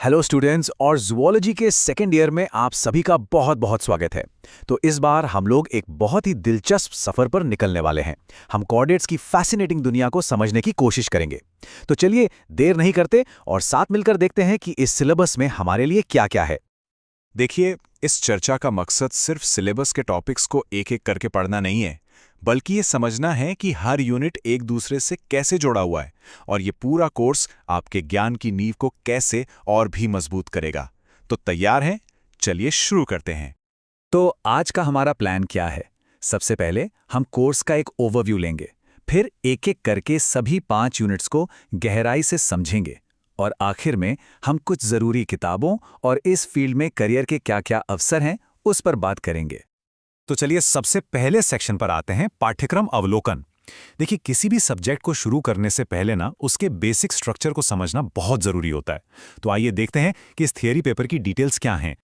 Hello students और ज़ुओलॉजी के second year में आप सभी का बहुत बहुत स्वागत है। तो इस बार हम लोग एक बहुत ही दिलचस्प सफ़र पर निकलने वाले हैं। हम कॉर्डेट्स की फैसिनेटिंग दुनिया को समझने की कोशिश करेंगे। तो चलिए देर नहीं करते और साथ मिलकर देखते हैं कि इस सिलेबस में हमारे लिए क्या-क्या है। देखिए, इस चर्चा का मकसद सिर्फ सिलेबस के टॉपिक्स को एक-एक करके पढ़ना नहीं है, बल्कि ये समझना है कि हर यूनिट एक दूसरे से कैसे जुड़ा हुआ है और ये पूरा कोर्स आपके ज्ञान की नींव को कैसे और भी मजबूत करेगा। तो तैयार हैं? चलिए शुरू करते हैं। तो आज का हमारा प्लान क्या है? सबसे पहले हम कोर्स का एक ओवरव्यू लेंगे, फिर एक-एक करके सभी 5 यूनिट्स को गहराई से समझेंगे और आखिर में हम कुछ ज़रूरी किताबों और इस फील्ड में करियर के क्या-क्या अवसर हैं, उस पर बात करेंगे। तो चलिए सबसे पहले सेक्शन पर आते हैं, पाठ्यक्रम अवलोकन। देखिए, किसी भी सब्जेक्ट को शुरू करने से पहले ना उसके बेसिक स्ट्रक्चर को समझना बहुत ज़रूरी होता है। तो आइए देखते हैं कि इस थियरी पेपर की डिटेल्स क्या हैं।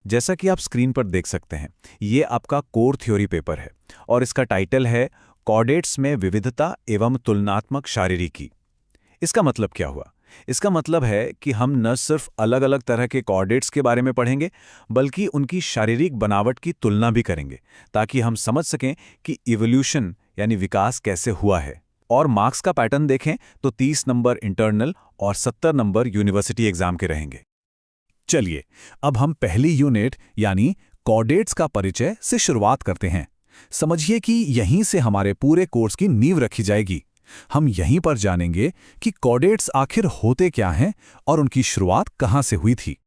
जैसा कि आप स्क्रीन पर देख सकते हैं, ये आपका कोर थ्योरी पेपर है और इसका टाइटल है कॉर्डेट्स में विविधता एवं तुलनात्मक शारीरिकी। इसका मतलब क्या हुआ? इसका मतलब है कि हम न सिर्फ अलग-अलग तरह के कॉर्डेट्स के बारे में पढ़ेंगे, बल्कि उनकी शारीरिक बनावट की तुलना भी करेंगे, ताकि हम समझ सकें कि इवोल्यूशन यानी विकास कैसे हुआ है। और मार्क्स का पैटर्न देखें तो 30 नंबर इंटरनल और 70 नंबर यूनिवर्सिटी एग्जाम के रहेंगे। चलिए, अब हम पहली यूनिट यानी कॉर्डेट्स का परिचय से शुरुआत करते हैं। समझिए कि यहीं से हमारे पूरे कोर्स की नींव रखी जाएगी। हम यहीं पर जानेंगे कि कॉर्डेट्स आखिर होते क्या हैं और उनकी शुरुआत कहां से हुई थी।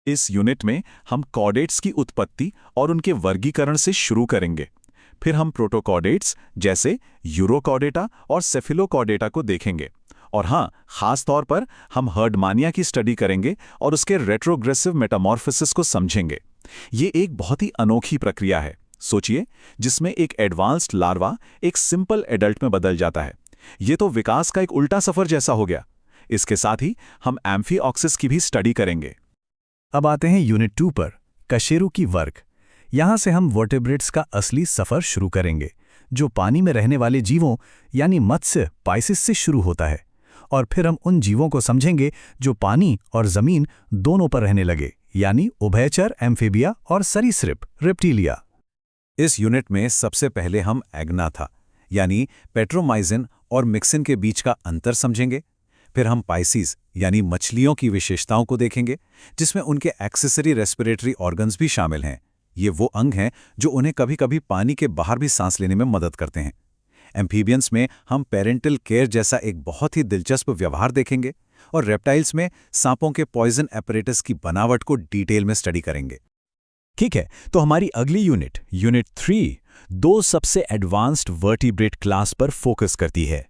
इस यूनिट में हम कॉर्डेट्स की उत्पत्ति और उनके वर्गीकरण से शुरू करेंगे। फिर हम प्रोटोकॉर्डेट्स जैसे यूरोकॉर्डेटा और सेफिलोकॉर्डेटा को देखेंगे। और हाँ, खास तौर पर हम हर्डमानिया की स्टडी करेंगे और उसके रेट्रोग्रेसिव मेटामॉर्फोसिस को समझेंगे। ये एक बहुत ही अनोखी प्रक्रिया है। सोचिए, जिसमें एक एडवांस्ड लार्वा एक सिंपल एडल्ट में बदल जाता है। ये तो विकास का एक उल्टा सफर जैसा हो गया। इसके साथ ही हम एम्फीऑक्सिस की भी स्टडी करेंगे। अब आते हैं यूनिट 2 पर, कशेरुकी वर्ग। यहाँ से हम वर्टेब्रेट्स का असली सफर शुरू करेंगे, जो पानी में रहने वाले जीवों यानी मत्स्य पाइसिस से शुरू होता है। और फिर हम उन जीवों को समझेंगे जो पानी और जमीन दोनों पर रहने लगे, यानी उभयचर एम्फीबिया और सरीसृप रेप्टिलिया। इस यूनिट में सबसे पहले हम एग्ना यानी पेट्रोमाइजिन और मिक्सिन के बीच का अंतर समझेंगे। फिर हम पाइसिस यानी मछलियों की विशेषताओं को देखेंगे, जिसमें उनके एक्सेसरी रेस्पिरेटरी ऑर्गन्स भी शामिल हैं। ये वो अंग हैं जो उन्हें कभी-कभी पानी के बाहर भी सांस लेने में मदद करते हैं। एम्फीबियंस में हम पेरेंटल केयर जैसा एक बहुत ही दिलचस्प व्यवहार देखेंगे और रेप्टाइल्स में सांपों के पॉइजन एपरेटस की बनावट को डिटेल में स्टडी करेंगे। ठीक है, तो हमारी अगली यूनिट, यूनिट 3, 2 सबसे एडवांस्ड वर्टिब्रेट क्लास पर फोकस करती है,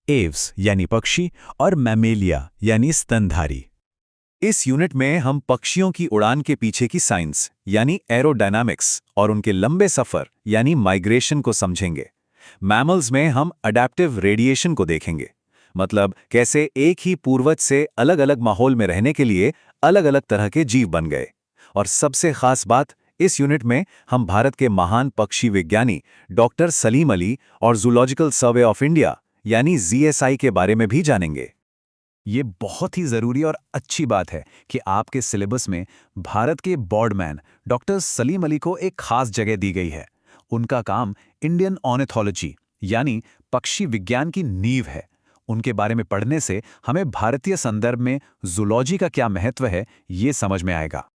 एव्स यानी पक्षी और मैमेलिया यानी स्तनधारी। इस यूनिट में हम पक्षियों की उड़ान के पीछे की साइंस यानी एरोडायनामिक्स और उनके लंबे सफर यानी माइग्रेशन को समझेंगे। मैमल्स में हम अडैप्टिव रेडिएशन को देखेंगे, मतलब कैसे एक ही पूर्वज से अलग-अलग माहौल में रहने के लिए अलग-अलग तरह के जीव बन गए। और सबसे खास बात, इस यूनिट में हम भारत के महान पक्षी विज्ञानी डॉक्टर सलीम अली और जूलॉजिकल सर्वे ऑफ इंडिया यानी जीएसआई के बारे में भी जानेंगे। ये बहुत ही ज़रूरी और अच्छी बात है कि आपके सिलेबस में भारत के बर्डमैन डॉक्टर सलीम अली को एक खास जगह दी गई है। उनका काम इंडियन ऑर्निथोलॉजी यानी पक्षी विज्ञान की नींव है। उनके बारे में पढ़ने से हमें भारतीय संदर्भ में जूलॉजी का क्या महत्व है, ये समझ में आएगा।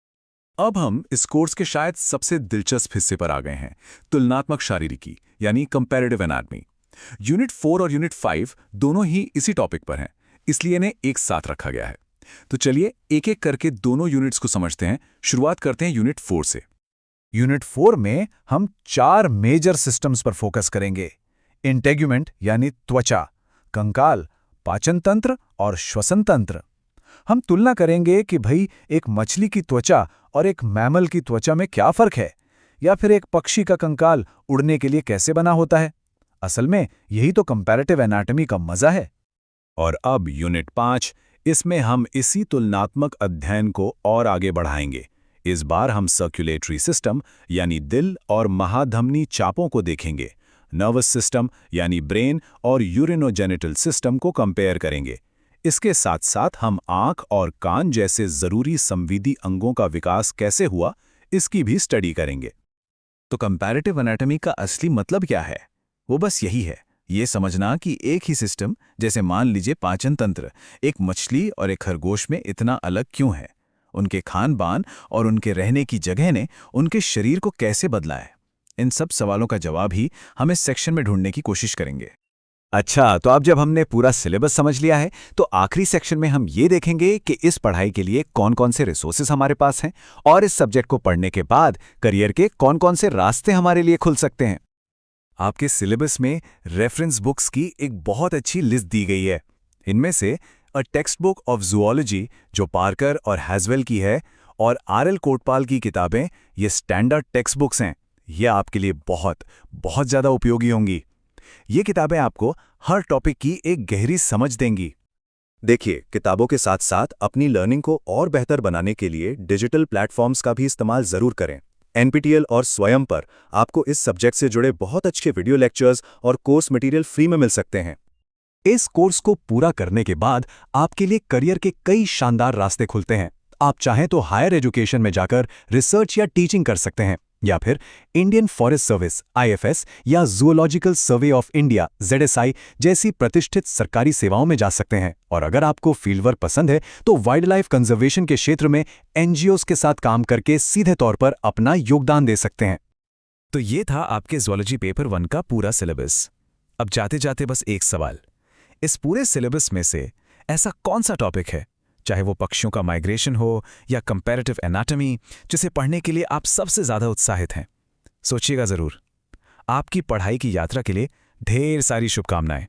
अब हम इस कोर्स के शायद सबसे दिलचस्प हिस्से पर आ गए हैं, तुलनात्मक शारीरिकी यानी कंपैरेटिव एनाटॉमी। यूनिट 4 और यूनिट 5 दोनों ही इसी टॉपिक पर हैं, इसलिए इन्हें एक साथ रखा गया है। तो चलिए एक-एक करके दोनों यूनिट्स को समझते हैं। शुरुआत करते हैं यूनिट 4 से। यूनिट 4 में हम 4 मेजर सिस्टम्स पर फोकस करेंगे, इंटेग्यूमेंट यानी त्वचा, कंकाल, पाचन तंत्र और श्वसन तंत्र। हम तुलना करेंगे कि भाई एक मछली की त्वचा और एक मैमल की त्वचा में क्या फर्क है, या फिर एक पक्षी का कंकाल उड़ने के लिए कैसे बना होता है। असल में यही तो कंपैरेटिव एनाटॉमी का मजा है। और अब यूनिट 5, इसमें हम इसी तुलनात्मक अध्ययन को और आगे बढ़ाएंगे। इस बार हम सर्कुलेटरी सिस्टम यानी दिल और महाधमनी चापों को देखेंगे, नर्वस सिस्टम यानी ब्रेन और यूरिनोजेनिटल सिस्टम को कंपेयर करेंगे। इसके साथ साथ हम आंख और कान जैसे जरूरी संवेदी अंगों का विकास कैसे हुआ, इसकी भी स्टडी करेंगे। तो कंपैरेटिव एनाटॉमी का असली मतलब क्या है? वो बस यही है, ये समझना कि एक ही सिस्टम, जैसे मान लीजिए पाचन तंत्र, एक मछली और एक खरगोश में इतना अलग क्यों है। उनके खान पान और उनके रहने की जगह ने उनके शरीर को कैसे बदला है। इन सब सवालों का जवाब ही हम इस सेक्शन में ढूंढने की कोशिश करेंगे। अच्छा, तो अब जब हमने पूरा सिलेबस समझ लिया है, तो आखिरी सेक्शन में हम ये देखेंगे कि इस पढ़ाई के लिए कौन-कौन से रिसोर्सेज हमारे पास हैं और इस सब्जेक्ट को पढ़ने के बाद करियर के कौन-कौन से रास्ते हमारे लिए खुल सकते हैं। आपके सिलेबस में रेफरेंस बुक्स की एक बहुत अच्छी लिस्ट दी गई है। इनमें से a text book of zoology जो पार्कर और हैजवेल की है, और आर.एल. कोटपाल की किताबें, ये स्टैंडर्ड टेक्स्ट बुक्स हैं। ये आपके लिए बहुत बहुत ज़्यादा उपयोगी होंगी। ये किताबें आपको हर टॉपिक की एक गहरी समझ देंगी। देखिए, किताबों के साथ साथ अपनी लर्निंग को और बेहतर बनाने के लिए डिजिटल प्लेटफॉर्म्स का भी इस्तेमाल ज़रूर करें। NPTEL और स्वयं पर आपको इस सब्जेक्ट से जुड़े बहुत अच्छे वीडियो लेक्चर्स और कोर्स मटेरियल फ्री में मिल सकते हैं। इस कोर्स को पूरा करने के बाद आपके लिए करियर के कई शानदार रास्ते खुलते हैं। आप चाहें तो हायर एजुकेशन में जाकर रिसर्च या टीचिंग कर सकते हैं, या फिर इंडियन फॉरेस्ट सर्विस IFS या zoological survey of India ZSI जैसी प्रतिष्ठित सरकारी सेवाओं में जा सकते हैं। और अगर आपको फील्ड वर्क पसंद है तो वाइल्ड लाइफ कंजर्वेशन के क्षेत्र में NGOs के साथ काम करके सीधे तौर पर अपना योगदान दे सकते हैं। तो ये था आपके ज़ूलॉजी पेपर 1 का पूरा सिलेबस। अब जाते जाते बस एक सवाल, इस पूरे सिलेबस में से ऐसा कौन सा टॉपिक है, चाहे वो पक्षियों का माइग्रेशन हो या कंपैरेटिव एनाटॉमी, जिसे पढ़ने के लिए आप सबसे ज़्यादा उत्साहित हैं? सोचिएगा ज़रूर। आपकी पढ़ाई की यात्रा के लिए ढेर सारी शुभकामनाएं।